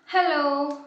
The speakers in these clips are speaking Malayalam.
Hello,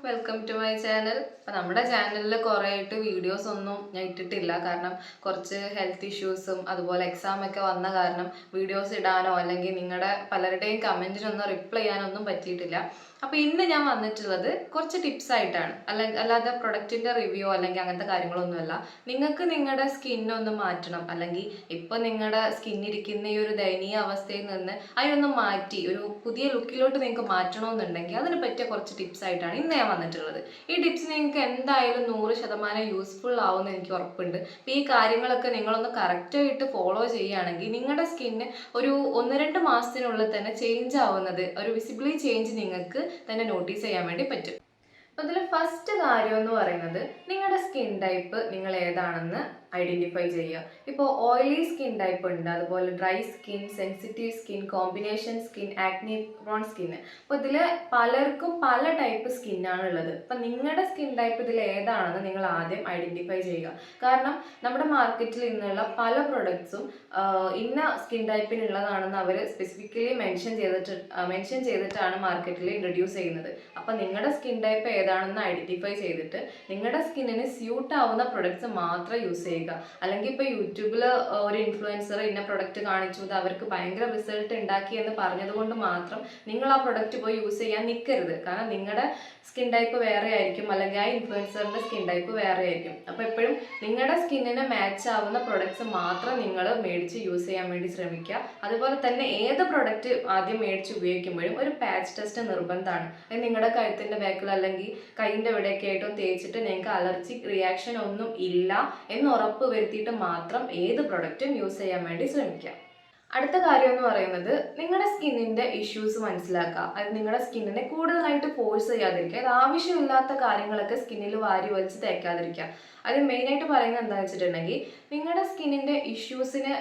welcome to my channel. അപ്പം നമ്മുടെ ചാനലിൽ കുറേ ആയിട്ട് വീഡിയോസ് ഒന്നും ഞാൻ ഇട്ടിട്ടില്ല. കാരണം കുറച്ച് ഹെൽത്ത് ഇഷ്യൂസും അതുപോലെ എക്സാം ഒക്കെ വന്ന കാരണം വീഡിയോസ് ഇടാനോ അല്ലെങ്കിൽ നിങ്ങളുടെ പലരുടെയും കമൻറ്റിനൊന്നും റിപ്ലൈ ചെയ്യാനൊന്നും പറ്റിയിട്ടില്ല. അപ്പോൾ ഇന്ന് ഞാൻ വന്നിട്ടുള്ളത് കുറച്ച് ടിപ്സ് ആയിട്ടാണ്. അല്ലാതെ പ്രൊഡക്റ്റിൻ്റെ റിവ്യൂ അല്ലെങ്കിൽ അങ്ങനത്തെ കാര്യങ്ങളൊന്നുമല്ല. നിങ്ങൾക്ക് നിങ്ങളുടെ സ്കിന്നൊന്ന് മാറ്റണം, അല്ലെങ്കിൽ ഇപ്പം നിങ്ങളുടെ സ്കിന്നിരിക്കുന്ന ഈ ഒരു ദയനീയ അവസ്ഥയിൽ നിന്ന് അതിനൊന്ന് മാറ്റി ഒരു പുതിയ ലുക്കിലോട്ട് നിങ്ങൾക്ക് മാറ്റണമെന്നുണ്ടെങ്കിൽ അതിന് പറ്റിയ കുറച്ച് ടിപ്സ് ആയിട്ടാണ് ഇന്ന് ഞാൻ വന്നിട്ടുള്ളത്. ഈ ടിപ്സ് നിങ്ങൾക്ക് എന്തായാലും 100% യൂസ്ഫുൾ ആവുമെന്ന് എനിക്ക് ഉറപ്പുണ്ട്. അപ്പോൾ ഈ കാര്യങ്ങളൊക്കെ നിങ്ങളൊന്ന് കറക്റ്റായിട്ട് ഫോളോ ചെയ്യുകയാണെങ്കിൽ നിങ്ങളുടെ സ്കിന്ന് ഒരു 1-2 മാസത്തിനുള്ളിൽ തന്നെ ചേഞ്ച് ആവുന്നത്, ഒരു വിസിബിളി ചേഞ്ച് നിങ്ങൾക്ക് തന്നെ നോട്ടീസ് ചെയ്യാൻ വേണ്ടി പറ്റും. അപ്പോൾ ഇതിൽ ഫസ്റ്റ് കാര്യം എന്ന് പറയുന്നത് നിങ്ങളുടെ സ്കിൻ ടൈപ്പ് നിങ്ങൾ ഏതാണെന്ന് ഐഡൻറ്റിഫൈ ചെയ്യുക. ഇപ്പോൾ ഓയിലി സ്കിൻ ടൈപ്പ് ഉണ്ട്, അതുപോലെ dry skin, sensitive skin, combination skin, acne prone skin. അപ്പോൾ ഇതിൽ പലർക്കും പല ടൈപ്പ് സ്കിന്നാണ് ഉള്ളത്. അപ്പം നിങ്ങളുടെ സ്കിൻ ടൈപ്പ് ഇതിൽ ഏതാണെന്ന് നിങ്ങൾ ആദ്യം ഐഡൻറ്റിഫൈ ചെയ്യുക. കാരണം നമ്മുടെ മാർക്കറ്റിൽ ഇന്നുള്ള പല പ്രൊഡക്ട്സും ഇന്ന സ്കിൻ ടൈപ്പിനുള്ളതാണെന്ന് അവർ സ്പെസിഫിക്കലി മെൻഷൻ ചെയ്തിട്ടാണ് മാർക്കറ്റിൽ ഇൻട്രൊഡ്യൂസ് ചെയ്യുന്നത്. അപ്പം നിങ്ങളുടെ സ്കിൻ ടൈപ്പ് ഏതാണെന്ന് ഐഡൻറ്റിഫൈ ചെയ്തിട്ട് നിങ്ങളുടെ സ്കിന്നിന് സ്യൂട്ട് ആവുന്ന പ്രൊഡക്ട്സ് മാത്രം യൂസ് ചെയ്യുക. അല്ലെങ്കിൽ ഇപ്പോൾ യൂട്യൂബിൽ ഒരു ഇൻഫ്ലുവൻസർ ഇന്ന പ്രൊഡക്റ്റ് കാണിച്ചു, അത് അവർക്ക് ഭയങ്കര റിസൾട്ട് ഉണ്ടാക്കി എന്ന് പറഞ്ഞത് കൊണ്ട് മാത്രം നിങ്ങൾ ആ പ്രൊഡക്റ്റ് പോയി യൂസ് ചെയ്യാൻ നിൽക്കരുത്. കാരണം നിങ്ങളുടെ സ്കിൻ ടൈപ്പ് വേറെ ആയിരിക്കും, അല്ലെങ്കിൽ ആ ഇൻഫ്ലുവൻസറിന്റെ സ്കിൻ ടൈപ്പ് വേറെ ആയിരിക്കും. അപ്പോൾ എപ്പോഴും നിങ്ങളുടെ സ്കിന്നിന് മാച്ച് ആവുന്ന പ്രൊഡക്ട്സ് മാത്രം നിങ്ങൾ മേടിച്ച് യൂസ് ചെയ്യാൻ വേണ്ടി ശ്രമിക്കുക. അതുപോലെ തന്നെ ഏത് പ്രൊഡക്റ്റ് ആദ്യം മേടിച്ച് ഉപയോഗിക്കുമ്പോഴും ഒരു പാച്ച് ടെസ്റ്റ് നിർബന്ധമാണ്. അത് നിങ്ങളുടെ കഴുത്തിന്റെ ബാക്കിൽ അല്ലെങ്കിൽ കൈയിൻ്റെ ഇവിടെയൊക്കെ ആയിട്ടും തേച്ചിട്ട് നിങ്ങൾക്ക് അലർജിക് റിയാക്ഷൻ ഒന്നും ഇല്ല എന്ന് ഉറപ്പ് വരുത്തിയിട്ട് മാത്രം ഏത് പ്രൊഡക്റ്റും യൂസ് ചെയ്യാൻ വേണ്ടി ശ്രമിക്കുക. അടുത്ത കാര്യം എന്ന് പറയുന്നത് നിങ്ങളുടെ സ്കിന്നിന്റെ ഇഷ്യൂസ് മനസ്സിലാക്കുക. അത് നിങ്ങളുടെ സ്കിന്നിനെ കൂടുതലായിട്ട് ഫോഴ്സ് ചെയ്യാതിരിക്കുക. അത് ആവശ്യമില്ലാത്ത കാര്യങ്ങളൊക്കെ സ്കിന്നിൽ വാരി വലിച്ച് തേക്കാതിരിക്കുക. അത് മെയിനായിട്ട് പറയുന്നത് എന്താണെന്ന് വെച്ചിട്ടുണ്ടെങ്കിൽ നിങ്ങളുടെ സ്കിന്നിന്റെ ഇഷ്യൂസിന്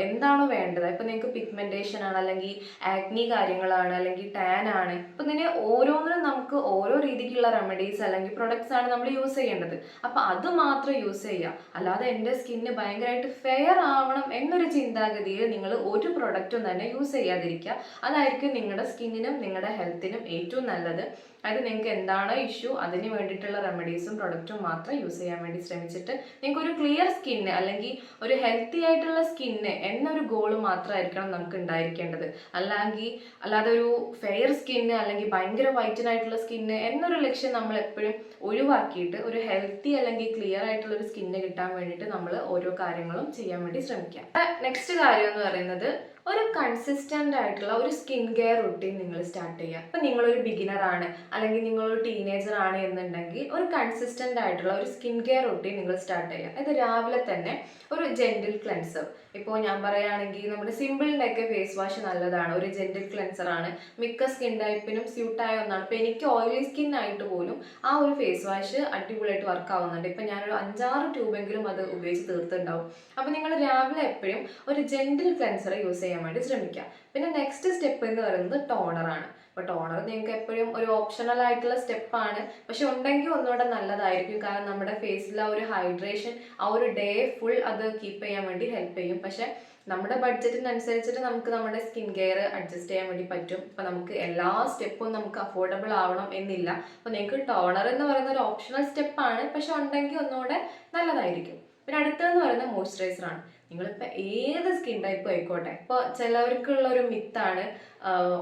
എന്താണോ വേണ്ടത്. ഇപ്പം നിങ്ങൾക്ക് പിഗ്മെന്റേഷൻ ആണ്, അല്ലെങ്കിൽ ആക്നി കാര്യങ്ങളാണ്, അല്ലെങ്കിൽ ടാൻ ആണ്. ഇപ്പം ഇതിനെ ഓരോന്നിനും നമുക്ക് ഓരോ രീതിക്കുള്ള റെമഡീസ് അല്ലെങ്കിൽ പ്രൊഡക്ട്സ് ആണ് നമ്മൾ യൂസ് ചെയ്യേണ്ടത്. അപ്പം അത് മാത്രം യൂസ് ചെയ്യുക. അല്ലാതെ എൻ്റെ സ്കിന്ന് ഭയങ്കരമായിട്ട് ഫെയർ ആവണം എന്നൊരു ചിന്താഗതിയിൽ നിങ്ങൾ ഒരു പ്രൊഡക്റ്റും തന്നെ യൂസ് ചെയ്യാതിരിക്കുക. അതായിരിക്കും നിങ്ങളുടെ സ്കിന്നിനും നിങ്ങളുടെ ഹെൽത്തിനും ഏറ്റവും നല്ലത്. അതായത് നിങ്ങൾക്ക് എന്താണോ ഇഷ്യൂ അതിന് വേണ്ടിയിട്ടുള്ള റെമഡീസും പ്രൊഡക്റ്റും മാത്രം യൂസ് ചെയ്യാൻ വേണ്ടി ശ്രമിച്ചിട്ട് നിങ്ങൾക്ക് ഒരു ക്ലിയർ സ്കിന്ന് അല്ലെങ്കിൽ ഒരു ഹെൽത്തി ആയിട്ടുള്ള സ്കിന്ന് എന്നൊരു ഗോള് മാത്രമായിരിക്കണം നമുക്ക് ഉണ്ടായിരിക്കേണ്ടത്. അല്ലാതെ ഒരു ഫെയർ സ്കിന്ന് അല്ലെങ്കിൽ ഭയങ്കര വൈറ്റനായിട്ടുള്ള സ്കിന്ന് എന്നൊരു ലക്ഷ്യം നമ്മൾ എപ്പോഴും ഒഴിവാക്കിയിട്ട് ഒരു ഹെൽത്തി അല്ലെങ്കിൽ ക്ലിയർ ആയിട്ടുള്ള ഒരു സ്കിന്ന് കിട്ടാൻ വേണ്ടിയിട്ട് നമ്മൾ ഓരോ കാര്യങ്ങളും ചെയ്യാൻ വേണ്ടി ശ്രമിക്കാം. നെക്സ്റ്റ് കാര്യം എന്ന് പറയുന്നത് ഒരു കൺസിസ്റ്റന്റ് ആയിട്ടുള്ള ഒരു സ്കിൻ കെയർ റുട്ടീൻ നിങ്ങൾ സ്റ്റാർട്ട് ചെയ്യുക. ഇപ്പം നിങ്ങളൊരു ബിഗിനർ ആണ് അല്ലെങ്കിൽ നിങ്ങളൊരു ടീനേജർ ആണ് എന്നുണ്ടെങ്കിൽ ഒരു കൺസിസ്റ്റന്റ് ആയിട്ടുള്ള ഒരു സ്കിൻ കെയർ റുട്ടീൻ നിങ്ങൾ സ്റ്റാർട്ട് ചെയ്യുക. അത് രാവിലെ തന്നെ ഒരു ജെന്റിൽ ക്ലെൻസർ. ഇപ്പോൾ ഞാൻ പറയുകയാണെങ്കിൽ നമ്മുടെ സിമ്പിളിൻ്റെയൊക്കെ ഫേസ് വാഷ് നല്ലതാണ്, ഒരു ജെന്റിൽ ക്ലെൻസർ ആണ്, മിക്ക സ്കിൻ ടൈപ്പിനും സ്യൂട്ടായ ഒന്നാണ്. ഇപ്പം എനിക്ക് ഓയിലി സ്കിൻ ആയിട്ട് പോലും ആ ഒരു ഫേസ് വാഷ് അടിപൊളിയായിട്ട് വർക്ക് ആവുന്നുണ്ട്. ഇപ്പം ഞാനൊരു 5-6 ട്യൂബെങ്കിലും അത് ഉപയോഗിച്ച് തീർത്തുണ്ടാവും. അപ്പം നിങ്ങൾ രാവിലെ എപ്പോഴും ഒരു ജെന്റിൽ ക്ലെൻസർ യൂസ് ചെയ്യാൻ വേണ്ടി ശ്രമിക്കുക. പിന്നെ നെക്സ്റ്റ് സ്റ്റെപ്പ് എന്ന് പറയുന്നത് ടോണറാണ്. അപ്പോൾ ടോണർ നിങ്ങൾക്ക് എപ്പോഴും ഒരു ഓപ്ഷണൽ ആയിട്ടുള്ള സ്റ്റെപ്പാണ്, പക്ഷെ ഉണ്ടെങ്കിൽ ഒന്നുകൂടെ നല്ലതായിരിക്കും. കാരണം നമ്മുടെ ഫേസിലെ ആ ഒരു ഹൈഡ്രേഷൻ ആ ഒരു ഡേ ഫുൾ അത് കീപ്പ് ചെയ്യാൻ വേണ്ടി ഹെൽപ്പ് ചെയ്യും. പക്ഷെ നമ്മുടെ ബഡ്ജറ്റിനനുസരിച്ചിട്ട് നമുക്ക് നമ്മുടെ സ്കിൻ കെയർ അഡ്ജസ്റ്റ് ചെയ്യാൻ വേണ്ടി പറ്റും. അപ്പം നമുക്ക് എല്ലാ സ്റ്റെപ്പും നമുക്ക് അഫോർഡബിൾ ആവണം എന്നില്ല. അപ്പോൾ നിങ്ങൾക്ക് ടോണർ എന്ന് പറയുന്ന ഒരു ഓപ്ഷണൽ സ്റ്റെപ്പാണ്, പക്ഷെ ഉണ്ടെങ്കിൽ ഒന്നുകൂടെ നല്ലതായിരിക്കും. പിന്നെ അടുത്തതെന്ന് പറയുന്നത് മോയ്സ്ചറൈസറാണ്. നിങ്ങളിപ്പോൾ ഏത് സ്കിൻ ടൈപ്പ് ആയിക്കോട്ടെ, ഇപ്പോൾ ചിലവർക്കുള്ള ഒരു മിത്താണ്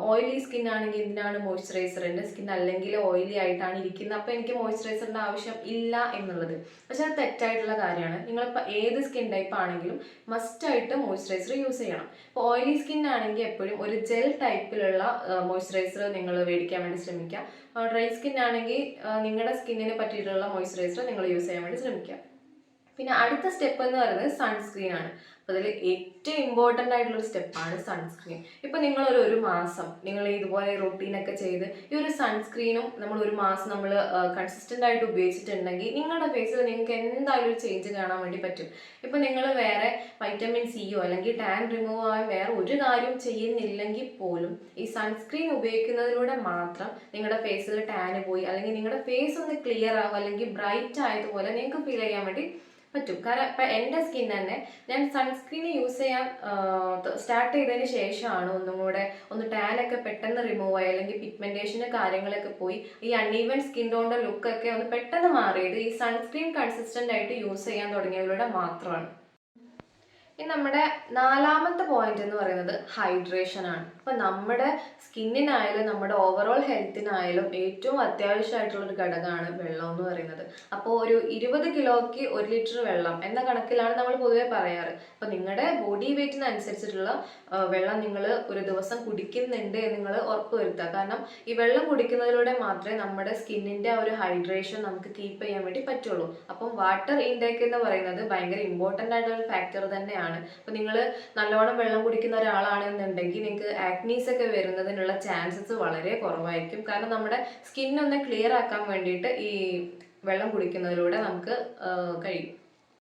ഓയിലി സ്കിൻ ആണെങ്കിൽ എന്തിനാണ് മോയ്സ്ചറൈസർ, എൻ്റെ സ്കിൻ അല്ലെങ്കിൽ ഓയിലി ആയിട്ടാണ് ഇരിക്കുന്നത് അപ്പോൾ എനിക്ക് മോയ്സ്ചറൈസറിൻ്റെ ആവശ്യം ഇല്ല എന്നുള്ളത്. പക്ഷെ അത് തെറ്റായിട്ടുള്ള കാര്യമാണ്. നിങ്ങളിപ്പോൾ ഏത് സ്കിൻ ടൈപ്പ് ആണെങ്കിലും മസ്റ്റായിട്ട് മോയ്സ്ചറൈസർ യൂസ് ചെയ്യണം. ഇപ്പോൾ ഓയിലി സ്കിൻ ആണെങ്കിൽ എപ്പോഴും ഒരു ജെൽ ടൈപ്പിലുള്ള മോയ്സ്ചറൈസർ നിങ്ങൾ മേടിക്കാൻ വേണ്ടി ശ്രമിക്കുക. ഡ്രൈ സ്കിൻ ആണെങ്കിൽ നിങ്ങളുടെ സ്കിന്നിന് പറ്റിയിട്ടുള്ള മോയ്സ്ചറൈസർ നിങ്ങൾ യൂസ് ചെയ്യാൻ വേണ്ടി ശ്രമിക്കുക. പിന്നെ അടുത്ത സ്റ്റെപ്പ് എന്ന് പറയുന്നത് സൺസ്ക്രീൻ ആണ്. അപ്പോൾ അതിൽ ഏറ്റവും ഇമ്പോർട്ടൻ്റ് ആയിട്ടുള്ള ഒരു സ്റ്റെപ്പാണ് സൺസ്ക്രീൻ. ഇപ്പോൾ ഒരു മാസം നിങ്ങൾ ഇതുപോലെ റൊട്ടീനൊക്കെ ചെയ്ത് ഈ ഒരു സൺസ്ക്രീനും നമ്മൾ ഒരു മാസം നമ്മൾ കൺസിസ്റ്റൻ്റ് ആയിട്ട് ഉപയോഗിച്ചിട്ടുണ്ടെങ്കിൽ നിങ്ങളുടെ ഫേസിൽ നിങ്ങൾക്ക് എന്തായാലും ഒരു ചേഞ്ച് കാണാൻ വേണ്ടി പറ്റും. ഇപ്പോൾ നിങ്ങൾ വേറെ വൈറ്റമിൻ സിയോ അല്ലെങ്കിൽ ടാൻ റിമൂവ് ആവാൻ വേറെ ഒരു കാര്യം ചെയ്യുന്നില്ലെങ്കിൽ പോലും ഈ സൺസ്ക്രീൻ ഉപയോഗിക്കുന്നതിലൂടെ മാത്രം നിങ്ങളുടെ ഫേസിൽ ടാന് പോയി അല്ലെങ്കിൽ നിങ്ങളുടെ ഫേസ് ഒന്ന് ക്ലിയർ ആവും അല്ലെങ്കിൽ ബ്രൈറ്റ് ആയതുപോലെ നിങ്ങൾക്ക് ഫീൽ ചെയ്യാൻ വേണ്ടി പറ്റും. കാരണം ഇപ്പം എൻ്റെ സ്കിൻ തന്നെ ഞാൻ സൺസ്ക്രീൻ യൂസ് ചെയ്യാൻ സ്റ്റാർട്ട് ചെയ്തതിന് ശേഷമാണ് ഒന്നും കൂടെ ഒന്ന് ടാനൊക്കെ പെട്ടെന്ന് റിമൂവ് ആയി, അല്ലെങ്കിൽ പിഗ്മെന്റേഷന് കാര്യങ്ങളൊക്കെ പോയി ഈ അൺഈവൻ സ്കിൻ ടോണിന്റെ ലുക്കൊക്കെ ഒന്ന് പെട്ടെന്ന് മാറിയത് ഈ സൺസ്ക്രീൻ കൺസിസ്റ്റന്റ് ആയിട്ട് യൂസ് ചെയ്യാൻ തുടങ്ങിയതിലൂടെ മാത്രമാണ്. ഇനി നമ്മുടെ നാലാമത്തെ പോയിന്റ് എന്ന് പറയുന്നത് ഹൈഡ്രേഷൻ ആണ്. അപ്പൊ നമ്മുടെ സ്കിന്നിനായാലും നമ്മുടെ ഓവറോൾ ഹെൽത്തിനായാലും ഏറ്റവും അത്യാവശ്യമായിട്ടുള്ള ഒരു ഘടകമാണ് വെള്ളം എന്ന് പറയുന്നത്. അപ്പോൾ ഒരു 20 കിലോയ്ക്ക് 1 ലിറ്റർ വെള്ളം എന്ന കണക്കിലാണ് നമ്മൾ പൊതുവെ പറയാറ്. അപ്പൊ നിങ്ങളുടെ ബോഡി വെയിറ്റിനനുസരിച്ചിട്ടുള്ള വെള്ളം നിങ്ങൾ ഒരു ദിവസം കുടിക്കുന്നുണ്ട് എന്ന് നിങ്ങൾ ഉറപ്പുവരുത്തുക. കാരണം ഈ വെള്ളം കുടിക്കുന്നതിലൂടെ മാത്രമേ നമ്മുടെ സ്കിന്നിന്റെ ആ ഒരു ഹൈഡ്രേഷൻ നമുക്ക് കീപ്പ് ചെയ്യാൻ വേണ്ടി പറ്റുള്ളൂ. അപ്പം വാട്ടർ ഇൻടേക്ക് എന്ന് പറയുന്നത് ഭയങ്കര ഇമ്പോർട്ടൻ്റ് ആയിട്ടുള്ള ഒരു ഫാക്ടർ തന്നെയാണ്. അപ്പൊ നിങ്ങൾ നല്ലോണം വെള്ളം കുടിക്കുന്ന ഒരാളാണെന്നുണ്ടെങ്കിൽ നിങ്ങൾക്ക് ആക്നീസ് ഒക്കെ വരുന്നതിനുള്ള ചാൻസസ് വളരെ കുറവായിരിക്കും. കാരണം നമ്മുടെ സ്കിന്നൊന്ന് ക്ലിയർ ആക്കാൻ വേണ്ടിയിട്ട് ഈ വെള്ളം കുടിക്കുന്നതിലൂടെ നമുക്ക് കഴിയും.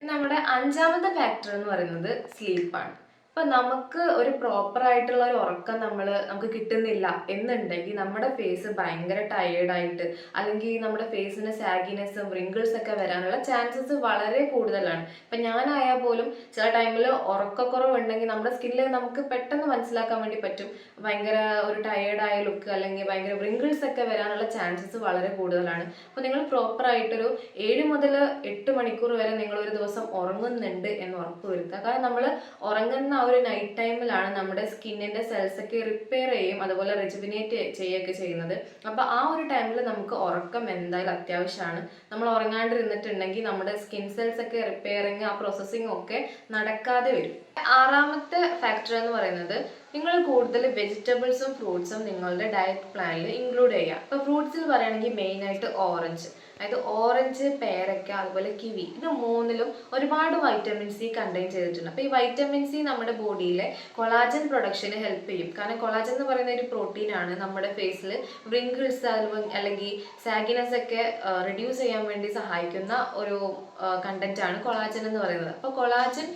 നമ്മുടെ അഞ്ചാമത്തെ ഫാക്ടർ എന്ന് പറയുന്നത് സ്ലീപ്പാണ്. അപ്പൊ നമുക്ക് ഒരു പ്രോപ്പർ ആയിട്ടുള്ള ഒരു ഉറക്കം നമുക്ക് കിട്ടുന്നില്ല എന്നുണ്ടെങ്കിൽ നമ്മുടെ ഫേസ് ഭയങ്കര ടയേർഡായിട്ട്, അല്ലെങ്കിൽ നമ്മുടെ ഫേസിന് സാഗിനെസ്സും റിങ്കിൾസ് ഒക്കെ വരാനുള്ള ചാൻസസ് വളരെ കൂടുതലാണ്. ഇപ്പൊ ഞാനായാൽ പോലും ചില ടൈമിൽ ഉറക്കക്കുറവുണ്ടെങ്കിൽ നമ്മുടെ സ്കിന്നിൽ നമുക്ക് പെട്ടെന്ന് മനസ്സിലാക്കാൻ വേണ്ടി പറ്റും ഭയങ്കര ഒരു ടയേർഡായ ലുക്ക്, അല്ലെങ്കിൽ ഭയങ്കര റിങ്കിൾസ് ഒക്കെ വരാനുള്ള ചാൻസസ് വളരെ കൂടുതലാണ്. അപ്പൊ നിങ്ങൾ പ്രോപ്പർ ആയിട്ടൊരു 7 മുതൽ 8 മണിക്കൂർ വരെ നിങ്ങൾ ഒരു ദിവസം ഉറങ്ങുന്നുണ്ട് എന്ന് ഉറപ്പ് വരുത്തുക. കാരണം നമ്മൾ ഉറങ്ങുന്ന ഒരു നൈറ്റ് ടൈമിലാണ് നമ്മുടെ സ്കിന്നിന്റെ സെൽസ് ഒക്കെ റിപ്പയർ ചെയ്യും, അതുപോലെ റെജുവിനേറ്റ് ചെയ്യുകയൊക്കെ ചെയ്യുന്നത്. അപ്പൊ ആ ഒരു ടൈമിൽ നമുക്ക് ഉറക്കം എന്തായാലും അത്യാവശ്യമാണ്. നമ്മൾ ഉറങ്ങാണ്ടിരുന്നിട്ടുണ്ടെങ്കിൽ നമ്മുടെ സ്കിൻ സെൽസ് ഒക്കെ റിപ്പയറിങ്, ആ പ്രോസസ്സിങ് ഒക്കെ നടക്കാതെ വരും. ആറാമത്തെ ഫാക്ടർ എന്ന് പറയുന്നത് നിങ്ങൾ കൂടുതൽ വെജിറ്റബിൾസും ഫ്രൂട്ട്സും നിങ്ങളുടെ ഡയറ്റ് പ്ലാനിൽ ഇൻക്ലൂഡ് ചെയ്യുക. ഇപ്പൊ ഫ്രൂട്ട്സിൽ പറയുകയാണെങ്കിൽ മെയിൻ ആയിട്ട് ഓറഞ്ച്, അതായത് ഓറഞ്ച്, പേരക്ക, അതുപോലെ കിവി, ഇത് മൂന്നിലും ഒരുപാട് വൈറ്റമിൻ സി കണ്ടെയ്ൻ ചെയ്തിട്ടുണ്ട്. അപ്പോൾ ഈ വൈറ്റമിൻ സി നമ്മുടെ ബോഡിയിലെ കൊളാജൻ പ്രൊഡക്ഷന് ഹെൽപ്പ് ചെയ്യും. കാരണം കൊളാജൻ എന്ന് പറയുന്ന ഒരു പ്രോട്ടീനാണ് നമ്മുടെ ഫേസിൽ വ്രിങ്കിൾസ് അല്ലെങ്കിൽ സാഗിനെസ് ഒക്കെ റിഡ്യൂസ് ചെയ്യാൻ വേണ്ടി സഹായിക്കുന്ന ഒരു കണ്ടന്റ് ആണ് കൊളാജൻ എന്ന് പറയുന്നത്. അപ്പോൾ കൊളാജൻ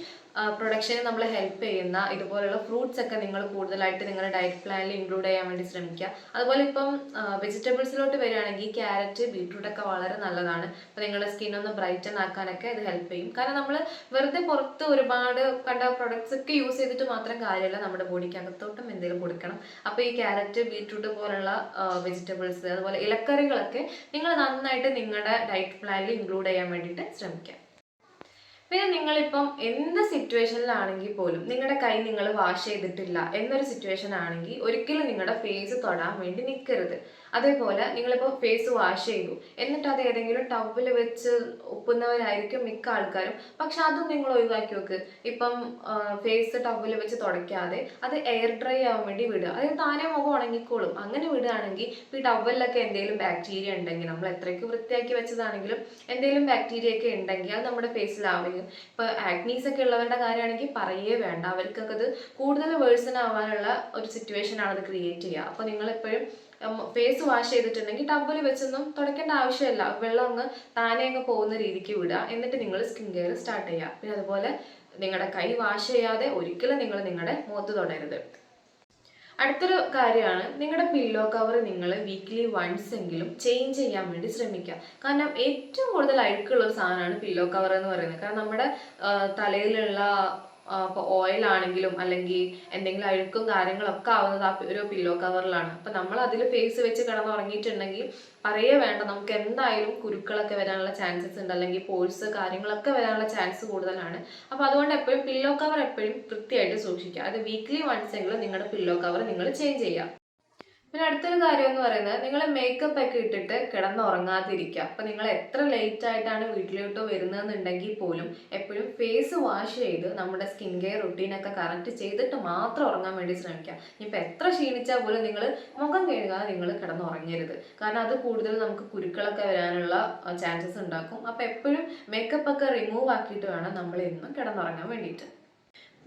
പ്രൊഡക്ഷന് നമ്മൾ ഹെൽപ്പ് ചെയ്യുന്ന ഇതുപോലുള്ള ഫ്രൂട്ട്സ് ഒക്കെ നിങ്ങൾ കൂടുതലായിട്ട് നിങ്ങളുടെ ഡയറ്റ് പ്ലാനിൽ ഇൻക്ലൂഡ് ചെയ്യാൻ വേണ്ടി ശ്രമിക്കുക. അതുപോലെ ഇപ്പം വെജിറ്റബിൾസിലോട്ട് വരികയാണെങ്കിൽ ക്യാരറ്റ്, ബീട്രൂട്ട് ഒക്കെ വളരെ നല്ലതാണ്. അപ്പോൾ നിങ്ങളുടെ സ്കിൻ ഒന്ന് ബ്രൈറ്റൻ ആക്കാനൊക്കെ ഇത് ഹെൽപ്പ് ചെയ്യും. കാരണം നമ്മൾ വെറുതെ പുറത്ത് ഒരുപാട് കണ്ട പ്രൊഡക്ട്സ് ഒക്കെ യൂസ് ചെയ്തിട്ട് മാത്രം കാര്യമില്ല, നമ്മുടെ ബോഡിക്ക് അകത്തോട്ടും എന്തെങ്കിലും കൊടുക്കണം. അപ്പോൾ ഈ ക്യാരറ്റ്, ബീട്രൂട്ട് പോലുള്ള വെജിറ്റബിൾസ്, അതുപോലെ ഇലക്കറികളൊക്കെ നിങ്ങൾ നന്നായിട്ട് നിങ്ങളുടെ ഡയറ്റ് പ്ലാനിൽ ഇൻക്ലൂഡ് ചെയ്യാൻ വേണ്ടിയിട്ട് ശ്രമിക്കുക. പിന്നെ നിങ്ങളിപ്പം എന്ത് സിറ്റുവേഷനിലാണെങ്കിൽ പോലും നിങ്ങളുടെ കൈ നിങ്ങൾ വാഷ് ചെയ്തിട്ടില്ല എന്നൊരു സിറ്റുവേഷൻ ആണെങ്കിൽ ഒരിക്കലും നിങ്ങളുടെ ഫേസ് തൊടാൻ വേണ്ടി നിൽക്കരുത്. അതേപോലെ നിങ്ങളിപ്പോൾ ഫേസ് വാഷ് ചെയ്തു എന്നിട്ട് അത് ഏതെങ്കിലും ടവ്വിൽ വെച്ച് ഒപ്പുന്നവരായിരിക്കും മിക്ക ആൾക്കാരും. പക്ഷെ അതും നിങ്ങൾ ഒഴിവാക്കി വെക്ക്. ഇപ്പം ഫേസ് ടവ്വിൽ വെച്ച് തുടയ്ക്കാതെ അത് എയർ ഡ്രൈ ആവാൻ വേണ്ടി വിടുക. അതായത് താനെ മുഖം ഉണങ്ങിക്കോളും. അങ്ങനെ വിടുകയാണെങ്കിൽ ഈ ടവ്വലിലൊക്കെ എന്തെങ്കിലും ബാക്ടീരിയ ഉണ്ടെങ്കിൽ, നമ്മൾ എത്രയ്ക്ക് വൃത്തിയാക്കി വെച്ചതാണെങ്കിലും എന്തെങ്കിലും ബാക്ടീരിയ ഒക്കെ ഉണ്ടെങ്കിൽ അത് നമ്മുടെ ഫേസിലാവുകയും, ഇപ്പൊ ആക്നീസ് ഒക്കെ ഉള്ളവരുടെ കാര്യമാണെങ്കിൽ പറയേ വേണ്ട, അവർക്കൊക്കെ അത് കൂടുതൽ വേഴ്സൺ ആവാനുള്ള ഒരു സിറ്റുവേഷൻ ആണ് അത് ക്രിയേറ്റ് ചെയ്യുക. അപ്പൊ നിങ്ങൾ എപ്പോഴും ഫേസ് വാഷ് ചെയ്തിട്ടുണ്ടെങ്കിൽ ടവ്വൽ വെച്ചൊന്നും തുടയ്ക്കേണ്ട ആവശ്യമില്ല, വെള്ളം അങ്ങ് താനെ അങ്ങ് പോകുന്ന രീതിക്ക് വിടുക. എന്നിട്ട് നിങ്ങൾ സ്കിൻ കെയർ സ്റ്റാർട്ട് ചെയ്യുക. പിന്നെ അതുപോലെ നിങ്ങളുടെ കൈ വാഷ് ചെയ്യാതെ ഒരിക്കലും നിങ്ങൾ നിങ്ങളുടെ മുഖത്ത് തൊടരുത്. അടുത്തൊരു കാര്യമാണ് നിങ്ങളുടെ പില്ലോ കവർ നിങ്ങൾ വീക്ക്ലി വൺസ് എങ്കിലും ചേഞ്ച് ചെയ്യാൻ വേണ്ടി ശ്രമിക്കുക. കാരണം ഏറ്റവും കൂടുതൽ അഴുക്കുള്ള ഒരു സാധനമാണ് പില്ലോ കവർ എന്ന് പറയുന്നത്. കാരണം നമ്മുടെ തലയിലുള്ള ഇപ്പോൾ ഓയിൽ ആണെങ്കിലും അല്ലെങ്കിൽ എന്തെങ്കിലും അഴുക്കും കാര്യങ്ങളൊക്കെ ആവുന്നത് ആ ഒരു പില്ലോ കവറിലാണ്. അപ്പം നമ്മൾ അതിൽ ഫേസ് വെച്ച് കിടന്നുറങ്ങിയിട്ടുണ്ടെങ്കിൽ പറയേ വേണ്ട, നമുക്ക് എന്തായാലും കുരുക്കളൊക്കെ വരാനുള്ള ചാൻസസ് ഉണ്ട്, അല്ലെങ്കിൽ പോഴ്സ് കാര്യങ്ങളൊക്കെ വരാനുള്ള ചാൻസ് കൂടുതലാണ്. അപ്പോൾ അതുകൊണ്ട് എപ്പോഴും പില്ലോ കവർ എപ്പോഴും വൃത്തിയായിട്ട് സൂക്ഷിക്കുക. അത് വീക്ക്ലി വൺസ് എങ്കിലും നിങ്ങളുടെ പില്ലോ കവർ നിങ്ങൾ ചേഞ്ച് ചെയ്യുക. പിന്നെ അടുത്തൊരു കാര്യം എന്ന് പറയുന്നത് നിങ്ങൾ മേക്കപ്പ് ഒക്കെ ഇട്ടിട്ട് കിടന്നുറങ്ങാതിരിക്കുക. അപ്പം നിങ്ങൾ എത്ര ലേറ്റ് ആയിട്ടാണ് വീട്ടിലോട്ട് വരുന്നതെന്നുണ്ടെങ്കിൽ പോലും എപ്പോഴും ഫേസ് വാഷ് ചെയ്ത് നമ്മുടെ സ്കിൻ കെയർ റുട്ടീനൊക്കെ കറക്റ്റ് ചെയ്തിട്ട് മാത്രം ഉറങ്ങാൻ വേണ്ടി ശ്രമിക്കുക. ഇനിയിപ്പോൾ എത്ര ക്ഷീണിച്ചാൽ പോലും നിങ്ങൾ മുഖം കഴുകാതെ നിങ്ങൾ കിടന്നുറങ്ങരുത്. കാരണം അത് കൂടുതൽ നമുക്ക് കുരുക്കളൊക്കെ വരാനുള്ള ചാൻസസ് ഉണ്ടാക്കും. അപ്പം എപ്പോഴും മേക്കപ്പ് ഒക്കെ റിമൂവ് ആക്കിയിട്ട് വേണം നമ്മൾ എന്നും കിടന്നുറങ്ങാൻ വേണ്ടിയിട്ട്.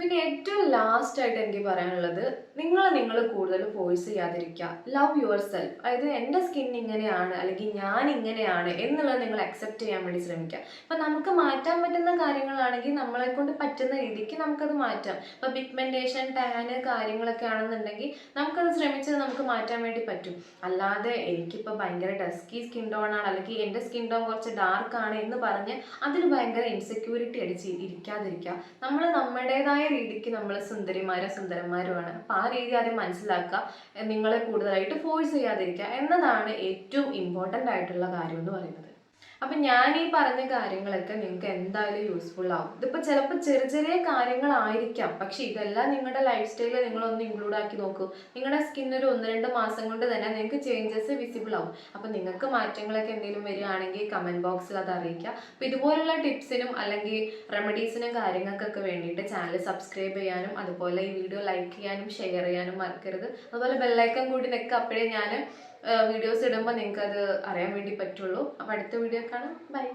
പിന്നെ ഏറ്റവും ലാസ്റ്റ് ആയിട്ട് എനിക്ക് പറയാനുള്ളത്, നിങ്ങൾ കൂടുതൽ ഫോഴ്സ് ചെയ്യാതിരിക്കുക. Love your self. അതായത് എൻ്റെ സ്കിൻ ഇങ്ങനെയാണ് അല്ലെങ്കിൽ ഞാൻ ഇങ്ങനെയാണ് എന്നുള്ളത് നിങ്ങൾ അക്സെപ്റ്റ് ചെയ്യാൻ വേണ്ടി ശ്രമിക്കുക. അപ്പം നമുക്ക് മാറ്റാൻ പറ്റുന്ന കാര്യങ്ങളാണെങ്കിൽ നമ്മളെ കൊണ്ട് പറ്റുന്ന രീതിക്ക് നമുക്കത് മാറ്റാം. ഇപ്പം പിഗ്മെൻറ്റേഷൻ, ടാന് കാര്യങ്ങളൊക്കെ ആണെന്നുണ്ടെങ്കിൽ നമുക്കത് ശ്രമിച്ചത് നമുക്ക് മാറ്റാൻ വേണ്ടി പറ്റും. അല്ലാതെ എനിക്കിപ്പോൾ ഭയങ്കര ഡസ്കി സ്കിൻ ടോൺ ആണ് അല്ലെങ്കിൽ എൻ്റെ സ്കിൻ ടോൺ കുറച്ച് ഡാർക്ക് ആണ് എന്ന് പറഞ്ഞ് അതിൽ ഭയങ്കര ഇൻസെക്യൂരിറ്റി അടിച്ച് ഇരിക്കാതിരിക്കുക. നമ്മൾ നമ്മുടേതായ രീതിക്ക് നമ്മൾ സുന്ദരിമാരും സുന്ദരന്മാരുമാണ്. അപ്പം ആ രീതി ആദ്യം മനസ്സിലാക്കുക. നിങ്ങളെ കൂടുതലായിട്ട് ഫോഴ്സ് ചെയ്യാതിരിക്കുക എന്നതാണ് ഏറ്റവും ഇമ്പോർട്ടൻ്റ് ആയിട്ടുള്ള കാര്യം എന്ന് പറയുന്നത്. അപ്പം ഞാൻ ഈ പറഞ്ഞ കാര്യങ്ങളൊക്കെ നിങ്ങൾക്ക് എന്തായാലും യൂസ്ഫുൾ ആവും. ഇതിപ്പോൾ ചിലപ്പോൾ ചെറിയ ചെറിയ കാര്യങ്ങളായിരിക്കാം, പക്ഷെ ഇതെല്ലാം നിങ്ങളുടെ ലൈഫ് സ്റ്റൈലിൽ നിങ്ങളൊന്ന് ഇൻക്ലൂഡ് ആക്കി നോക്കൂ. നിങ്ങളുടെ സ്കിൻ ഒരു 1-2 മാസം കൊണ്ട് തന്നെ നിങ്ങൾക്ക് ചേഞ്ചസ് വിസിബിൾ ആവും. അപ്പം നിങ്ങൾക്ക് മാറ്റങ്ങളൊക്കെ എന്തെങ്കിലും വരികയാണെങ്കിൽ കമൻറ്റ് ബോക്സിൽ അത് അറിയിക്കുക. അപ്പോൾ ഇതുപോലുള്ള ടിപ്സിനും അല്ലെങ്കിൽ റെമഡീസിനും കാര്യങ്ങൾക്കൊക്കെ വേണ്ടിയിട്ട് ചാനൽ സബ്സ്ക്രൈബ് ചെയ്യാനും അതുപോലെ ഈ വീഡിയോ ലൈക്ക് ചെയ്യാനും ഷെയർ ചെയ്യാനും മറക്കരുത്. അതുപോലെ ബെല്ലൈക്കൺ കൂടി നിൽക്കുക. അപ്പോഴേ ഞാൻ വീഡിയോസ് ഇടുമ്പോൾ നിങ്ങൾക്ക് അത് അറിയാൻ വേണ്ടി പറ്റുള്ളൂ. അപ്പോൾ അടുത്ത വീഡിയോ കാണാം. ബൈ.